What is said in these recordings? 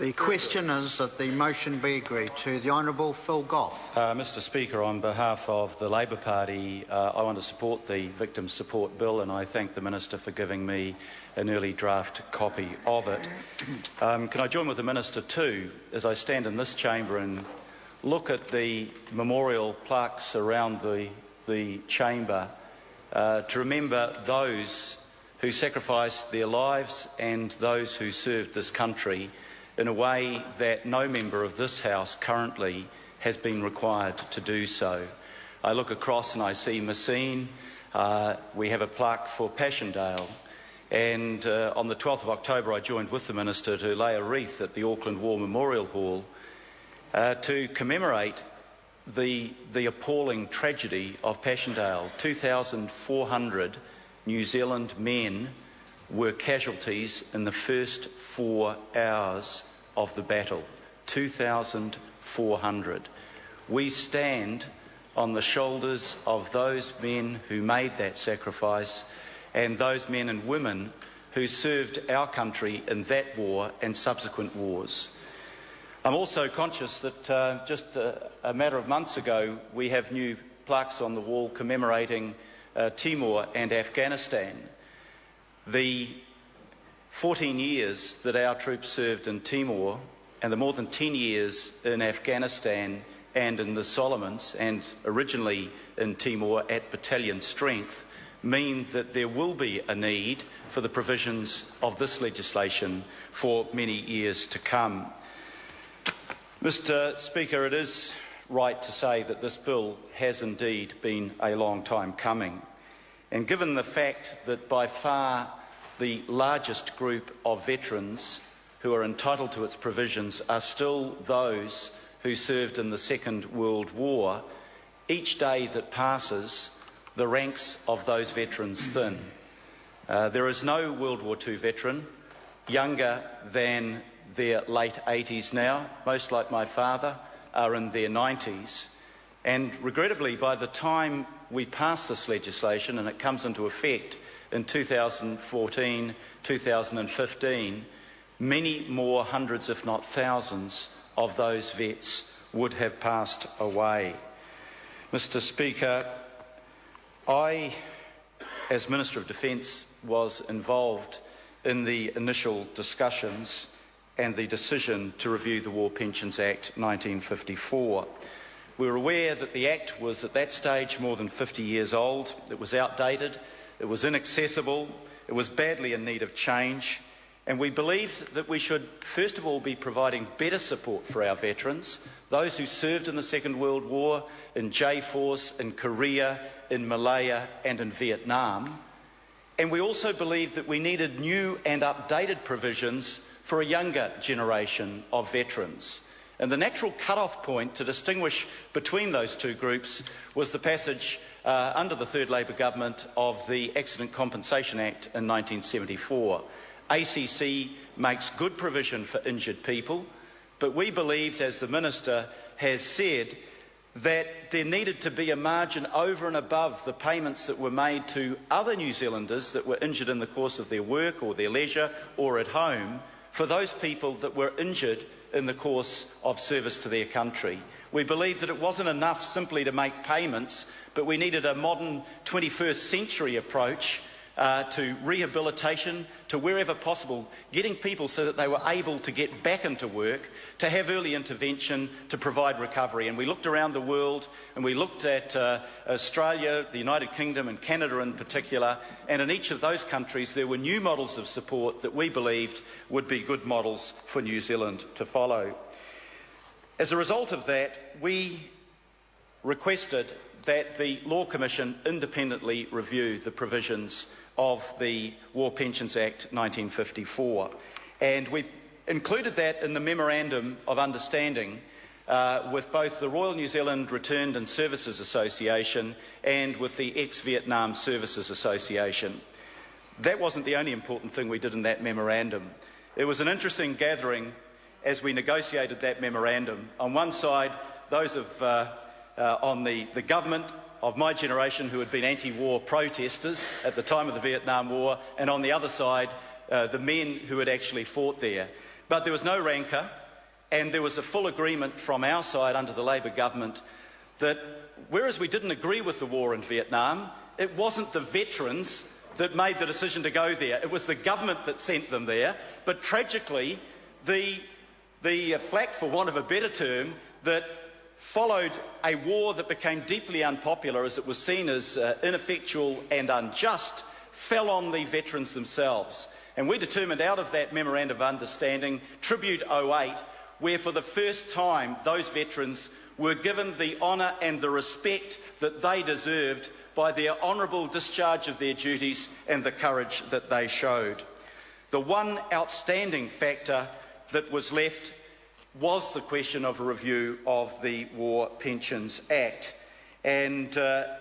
The question is that the motion be agreed to. The Honourable Phil Goff. Mr Speaker, on behalf of the Labor Party, I want to support the Victim Support Bill, and I thank the Minister for giving me an early draft copy of it. Can I join with the Minister too, as I stand in this chamber and look at the memorial plaques around the chamber to remember those who sacrificed their lives and those who served this country in a way that no member of this House currently has been required to do so. I look across and I see Messine. We have a plaque for Passchendaele. And on the 12th of October, I joined with the Minister to lay a wreath at the Auckland War Memorial Hall to commemorate the appalling tragedy of Passchendaele. 2,400 New Zealand men were casualties in the first 4 hours of the battle. 2,400. We stand on the shoulders of those men who made that sacrifice and those men and women who served our country in that war and subsequent wars. I'm also conscious that just a matter of months ago we have new plaques on the wall commemorating Timor and Afghanistan. The 14 years that our troops served in Timor and the more than 10 years in Afghanistan and in the Solomons and originally in Timor at battalion strength mean that there will be a need for the provisions of this legislation for many years to come. Mr Speaker, it is right to say that this bill has indeed been a long time coming. And given the fact that by far the largest group of veterans who are entitled to its provisions are still those who served in the Second World War, each day that passes, the ranks of those veterans thin. There is no World War II veteran younger than their late 80s now. Most, like my father, are in their 90s. And regrettably, by the time we pass this legislation and it comes into effect in 2014, 2015, many more hundreds, if not thousands, of those vets would have passed away. Mr Speaker, I, as Minister of Defence, was involved in the initial discussions and the decision to review the War Pensions Act 1954. We were aware that the Act was at that stage more than 50 years old. It was outdated, it was inaccessible, it was badly in need of change, and we believed that we should first of all be providing better support for our veterans, those who served in the Second World War, in J-Force, in Korea, in Malaya and in Vietnam. And we also believed that we needed new and updated provisions for a younger generation of veterans. And the natural cut-off point to distinguish between those two groups was the passage under the third Labor government of the Accident Compensation Act in 1974. ACC makes good provision for injured people, but we believed, as the Minister has said, that there needed to be a margin over and above the payments that were made to other New Zealanders that were injured in the course of their work or their leisure or at home for those people that were injured in the course of service to their country. We believed that it wasn't enough simply to make payments, but we needed a modern 21st century approach to rehabilitation, to wherever possible, getting people so that they were able to get back into work, to have early intervention, to provide recovery. And we looked around the world and we looked at Australia, the United Kingdom and Canada in particular, and in each of those countries there were new models of support that we believed would be good models for New Zealand to follow. As a result of that, we requested that the Law Commission independently review the provisions of the War Pensions Act 1954. And we included that in the Memorandum of Understanding with both the Royal New Zealand Returned and Services Association and with the Ex-Vietnam Services Association. That wasn't the only important thing we did in that memorandum. It was an interesting gathering as we negotiated that memorandum. On one side, those on the government of my generation who had been anti-war protesters at the time of the Vietnam War, and on the other side, the men who had actually fought there. But there was no rancour, and there was a full agreement from our side under the Labor government that whereas we didn't agree with the war in Vietnam, it wasn't the veterans that made the decision to go there. It was the government that sent them there. But tragically, the flack, for want of a better term, that followed a war that became deeply unpopular as it was seen as ineffectual and unjust, fell on the veterans themselves. And we determined out of that Memorandum of Understanding, Tribute 08, where for the first time those veterans were given the honour and the respect that they deserved by their honourable discharge of their duties and the courage that they showed. The one outstanding factor that was left was the question of a review of the War Pensions Act. And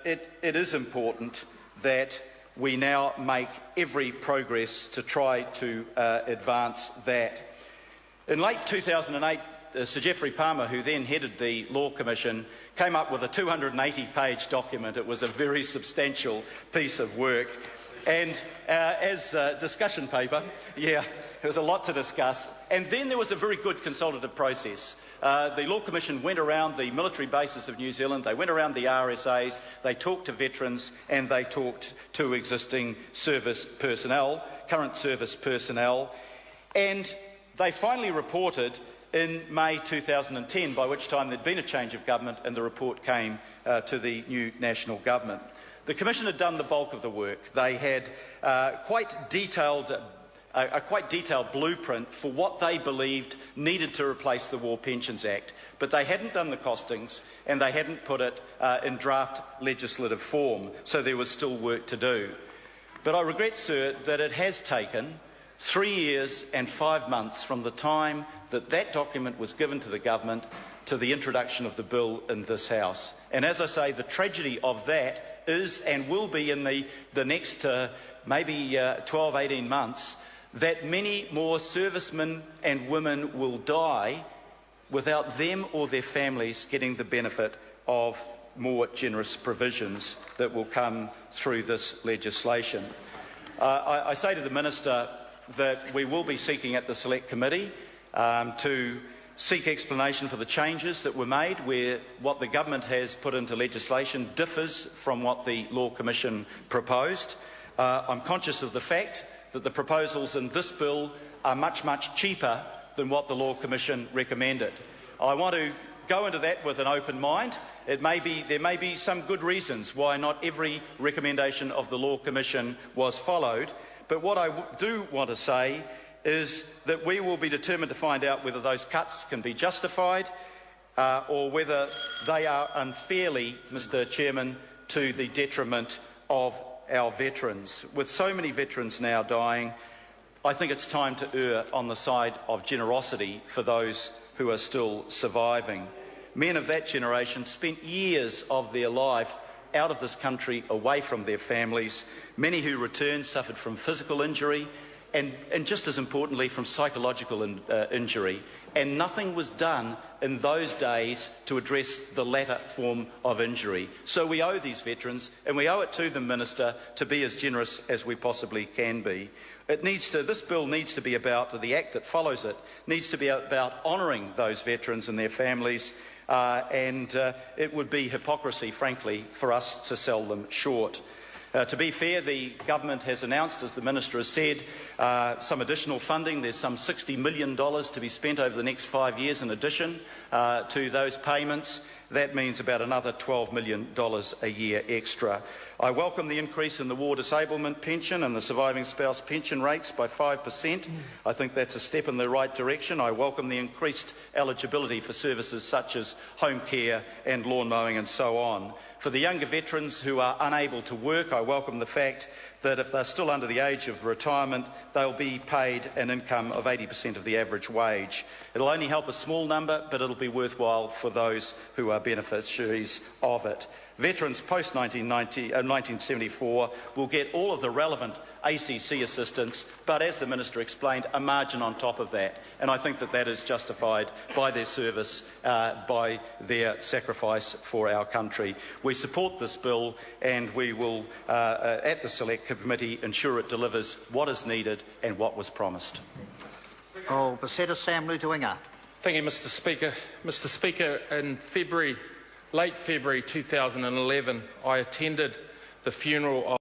it is important that we now make every progress to try to advance that. In late 2008, Sir Geoffrey Palmer, who then headed the Law Commission, came up with a 280-page document. It was a very substantial piece of work. And as a discussion paper, yeah, there was a lot to discuss. And then there was a very good consultative process. The Law Commission went around the military bases of New Zealand, they went around the RSAs, they talked to veterans, and they talked to existing service personnel, current service personnel. And they finally reported in May 2010, by which time there'd been a change of government and the report came to the new national government. The Commission had done the bulk of the work. They had a quite detailed blueprint for what they believed needed to replace the War Pensions Act, but they hadn't done the costings and they hadn't put it in draft legislative form, so there was still work to do. But I regret, sir, that it has taken 3 years and 5 months from the time that that document was given to the government to the introduction of the bill in this House. And as I say, the tragedy of that is and will be in the next maybe 12, 18 months, that many more servicemen and women will die without them or their families getting the benefit of more generous provisions that will come through this legislation. I say to the Minister that we will be seeking at the Select Committee to seek explanation for the changes that were made where what the government has put into legislation differs from what the Law Commission proposed. I'm conscious of the fact that the proposals in this bill are much, much cheaper than what the Law Commission recommended. I want to go into that with an open mind. There may be some good reasons why not every recommendation of the Law Commission was followed, but what I do want to say is that we will be determined to find out whether those cuts can be justified or whether they are unfairly, Mr Chairman, to the detriment of our veterans. With so many veterans now dying, I think it's time to err on the side of generosity for those who are still surviving. Men of that generation spent years of their life out of this country, away from their families. Many who returned suffered from physical injury and just as importantly from psychological injury, and nothing was done in those days to address the latter form of injury. So we owe these veterans, and we owe it to them, Minister, to be as generous as we possibly can be. This bill needs to be about, the Act that follows it, needs to be about honouring those veterans and their families, and it would be hypocrisy, frankly, for us to sell them short. To be fair, the government has announced, as the Minister has said, some additional funding. There's some $60 million to be spent over the next 5 years in addition to those payments. That means about another $12 million a year extra. I welcome the increase in the war disablement pension and the surviving spouse pension rates by 5%. I think that's a step in the right direction. I welcome the increased eligibility for services such as home care and lawn mowing and so on. For the younger veterans who are unable to work, I welcome the fact that if they're still under the age of retirement, they'll be paid an income of 80% of the average wage. It'll only help a small number, but it'll be worthwhile for those who are beneficiaries of it. Veterans post-1974 will get all of the relevant ACC assistance, but as the Minister explained, a margin on top of that. And I think that that is justified by their service, by their sacrifice for our country. We support this bill, and we will, at the Select Committee, ensure it delivers what is needed and what was promised. Oh, Besetto Sam Lutuinga. Thank you, Mr Speaker. Mr Speaker, in late February 2011, I attended the funeral of